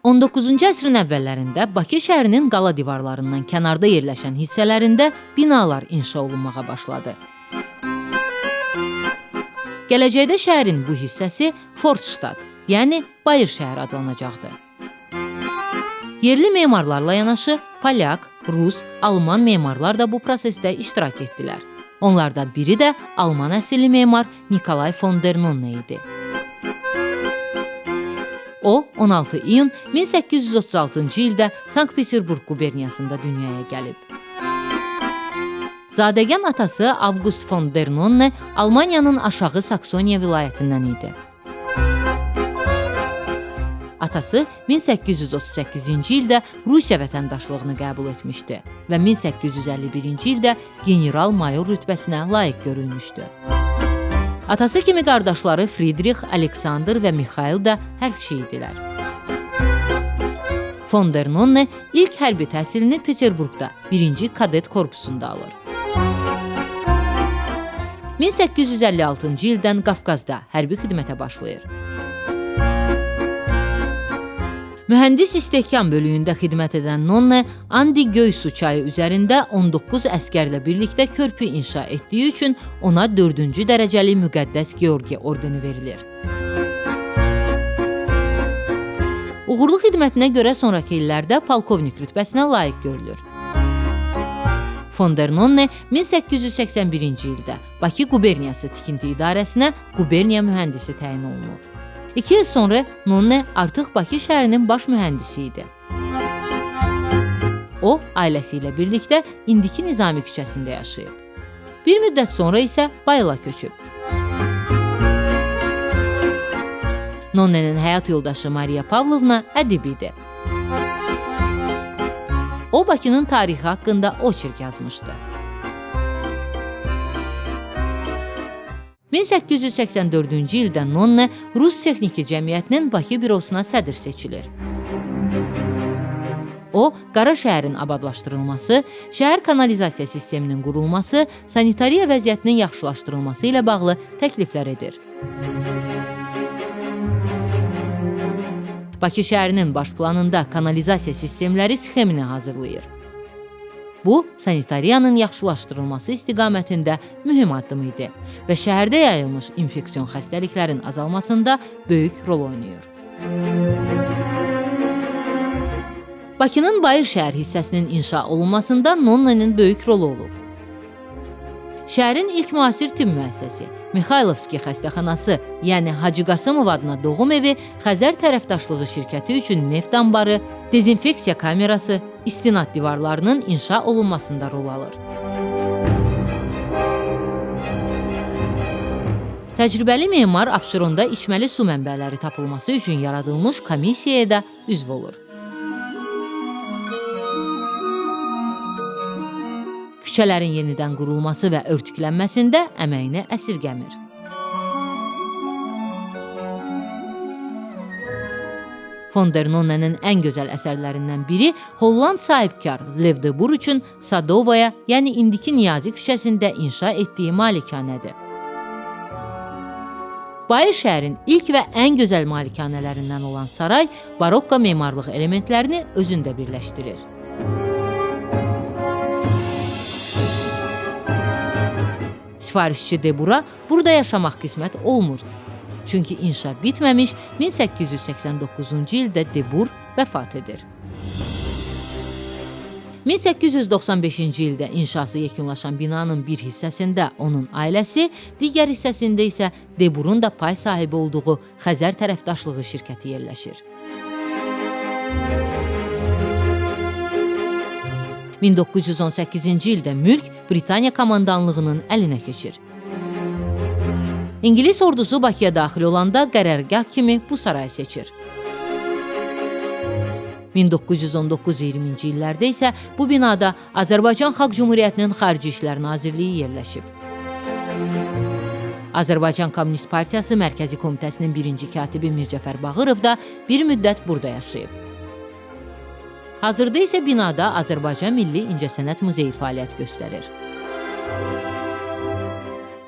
19-cu əsrin əvvəllərində Bakı şəhərinin qala divarlarından kənarda yerləşən hissələrində binalar inşa olunmağa başladı. Gələcəkdə şəhərin bu hissəsi Fortştat, yəni Bayır şəhər adlanacaqdı. Yerli memarlarla yanaşı Polyak, Rus, Alman memarlar da bu prosesdə iştirak etdilər. Onlardan biri də Alman əsilli memar Nikolay von der Nonne idi. O, 16 iyun 1836-cı ildə Sankt-Peterburq quberniyasında dünyaya gəlib. Zadəgan atası August von der Nonne Almaniyanın Aşağı Saksoniya vilayətindən idi. Atası 1838-ci ildə Rusiya vətəndaşlığını qəbul etmişdi və 1851-ci ildə general-mayor rütbəsinə layiq görülmüşdü. Atası kimi qardaşları Friedrich, Aleksandr və Mixail də hərbçi idilər. Von der Nonne ilk hərbi təhsilini Peterburqda 1-ci kadet korpusunda alır. 1856-cı ildən Qafqazda hərbi xidmətə başlayır. Mühəndis istehkam bölüyündə xidmət edən Nonne, Andi Göysu çayı üzərində 19 əskərlə birlikdə körpü inşa etdiyi üçün ona 4-cü dərəcəli müqəddəs Georgi ordeni verilir. Uğurlu xidmətinə görə sonrakı illərdə polkovnik rütbəsinə layiq görülür. Von der Nonne 1881-ci ildə Bakı quberniyası tikinti idarəsinə quberniya mühəndisi təyin olunur. 2 il sonra Nonne artıq Bakı şəhərinin baş mühəndisi idi. O, ailəsi ilə birlikdə indiki Nizami küçəsində yaşayıb. Bir müddət sonra isə Bayıla köçüb. Nonnenin həyat yoldaşı Mariya Pavlovna ədib idi. O, Bakının tarixi haqqında oçerk yazmışdı. 1884-cü ildə Nonne Rus Texniki Cəmiyyətinin Bakı bürosuna sədr seçilir. O, Qara şəhərin abadlaşdırılması, şəhər kanalizasiya sisteminin qurulması, sanitariya vəziyyətinin yaxşılaşdırılması ilə bağlı təkliflər edir. Bakı şəhərinin baş planında kanalizasiya sistemləri sxemini hazırlayır. Bu, sanitariyanın yaxşılaşdırılması istiqamətində mühüm addım idi və şəhərdə yayılmış infeksion xəstəliklərin azalmasında böyük rol oynayır. Bakının Bayır şəhər hissəsinin inşa olunmasında Nonnenin böyük rolu olub. Şəhərin ilk müasir tibb müəssisəsi, Mixaylovski xəstəxanası, yəni Hacı Qasımov adına doğum evi, Xəzər tərəfdaşlığı şirkəti üçün neft anbarı, dezinfeksiya kamerası, istinad divarlarının inşa olunmasında rol alır. Təcrübəli memar Abşeronda içməli su mənbələri tapılması üçün yaradılmış komissiyaya da üzv olur. Küçələrin yenidən qurulması və örtüklənməsində əməyini əsirgəmir. Von der Nonnenin ən gözəl əsərlərindən biri Holland sahibkar Lev de Boer üçün Sadovaya, yəni indiki Niyazi küçəsində inşa etdiyi malikanədir. Bayır şəhərin ilk və ən gözəl malikanələrindən olan saray barokko memarlıq elementlərini özündə birləşdirir. Sifarişçi de Boer'a burada yaşamaq qismət olmur. Çünki inşa bitməmiş 1889-cu ildə de Boer vəfat edir. 1895-ci ildə inşası yekunlaşan binanın bir hissəsində onun ailəsi, digər hissəsində isə de Boer'un da pay sahibi olduğu Xəzər tərəfdaşlığı şirkəti yerləşir. 1918-ci ildə mülk Britaniya komandanlığının əlinə keçir. İngilis ordusu Bakıya daxil olanda qərargah kimi bu sarayı seçir. 1919-20-ci illərdə isə bu binada Azərbaycan Xalq Cümhuriyyətinin Xarici İşlər Nazirliyi yerləşib. Azərbaycan Kommunist Partiyası Mərkəzi Komitəsinin birinci katibi Mircəfər Bağırov da bir müddət burada yaşayıb. Hazırda isə binada Azərbaycan Milli İncəsənət Muzeyi fəaliyyət göstərir.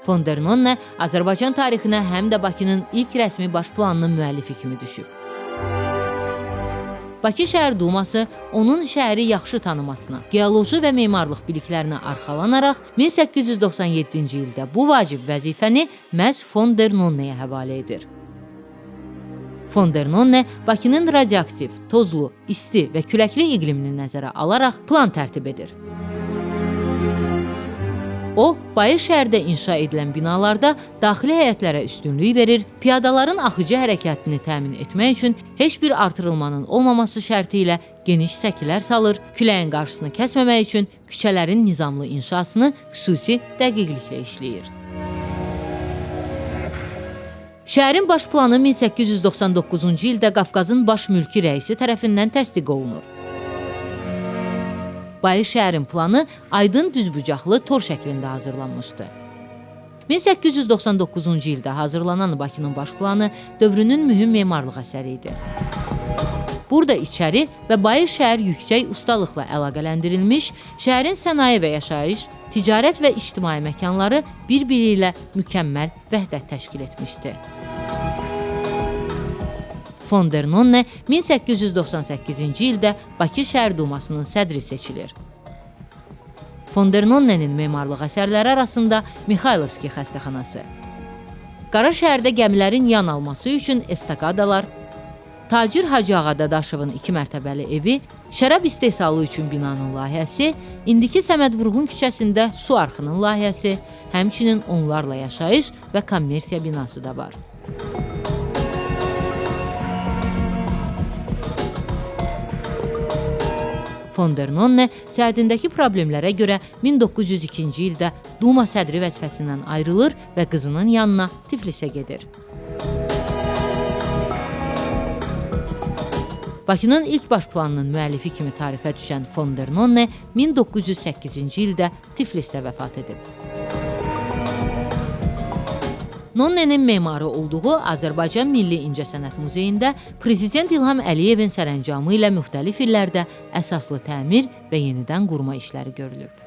Von der Nonne Azərbaycan tarixinə həm də Bakının ilk rəsmi baş planının müəllifi kimi düşüb. Bakı şəhər duması onun şəhəri yaxşı tanımasına, geoloji və memarlıq biliklərinə arxalanaraq 1897-ci ildə bu vacib vəzifəni məhz Fon der Nonneyə həvalə edir. Fon der Nonne Bakının radioaktiv, tozlu, isti və küləkli iqlimini nəzərə alaraq plan tərtib edir. O, bayır şəhərdə inşa edilən binalarda daxili həyətlərə üstünlük verir, piyadaların axıcı hərəkətini təmin etmək üçün heç bir artırılmanın olmaması şərti ilə geniş səkilər salır, küləyin qarşısını kəsməmək üçün küçələrin nizamlı inşasını xüsusi dəqiqliklə işləyir. Şəhərin baş planı 1899-cu ildə Qafqazın baş mülki rəisi tərəfindən təsdiq olunur. Bayır şəhərin planı aydın düzbucaqlı tor şəklində hazırlanmışdı. 1899-cu ildə hazırlanan Bakının baş planı dövrünün mühüm memarlıq əsəri idi. Burada içəri və bayır şəhər yüksək ustalıqla əlaqələndirilmiş, şəhərin sənaye və yaşayış, ticarət və ictimai məkanları bir-biri ilə mükəmməl vəhdət təşkil etmişdi. Fon der Nonne 1898-ci ildə Bakı şəhər dumasının sədri seçilir. Fon der Nonnenin memarlıq əsərləri arasında Mixaylovski xəstəxanası, Qara şəhərdə gəmilərin yan alması üçün estakadalar, Tacir Hacı Ağa Dadaşovun 2 mərtəbəli evi, şərab istehsalı üçün binanın layihəsi, indiki Səməd Vurğun küçəsində su arxının layihəsi, həmçinin onlarla yaşayış və kommersiya binası da var. Fon der Nonne səhhətindəki problemlərə görə 1902-ci ildə Duma sədri vəzifəsindən ayrılır və qızının yanına Tiflisə gedir. Bakının ilk baş planının müəllifi kimi tarixə düşən Fon der Nonne 1908-ci ildə Tiflisdə vəfat edib. Nonnenin memarı olduğu Azərbaycan Milli İncəsənət Muzeyində Prezident İlham Əliyevin sərəncamı ilə müxtəlif illərdə əsaslı təmir və yenidən qurma işləri görülüb.